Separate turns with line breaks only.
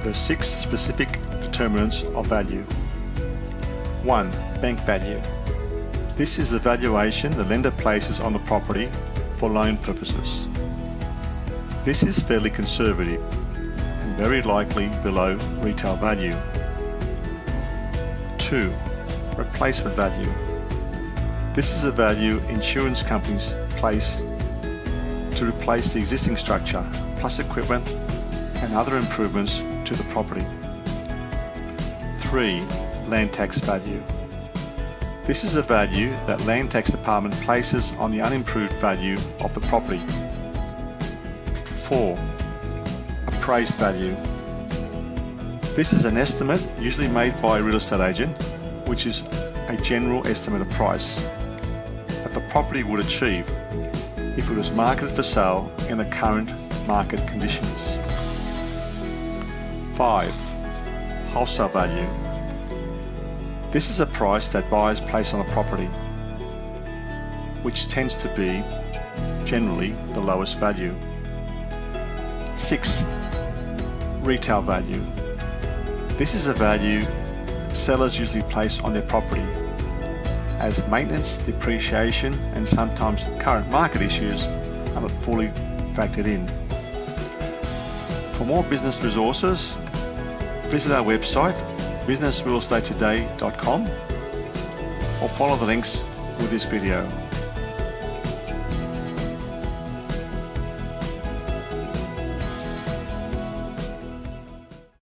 the 6 specific determinants of value. 1. Bank value. This is the valuation the lender places on the property for loan purposes. This is fairly conservative and very likely below retail value. 2. Replacement value. This is a value insurance companies place to replace the existing structure plus equipment and other improvements to the property. 3. Land tax value. This is a value that Land Tax Department places on the unimproved value of the property. 4. Appraised value. This is an estimate usually made by a real estate agent, which is a general estimate of price that the property would achieve if it was marketed for sale in the current market conditions. 5. Wholesale value. This is a price that buyers place on a property, which tends to be generally the lowest value. 6. Retail value. This is a value sellers usually place on their property, as maintenance, depreciation and sometimes current market issues are not fully factored in. For more business resources, visit our website businessrealestatetoday.com or follow the links with this video.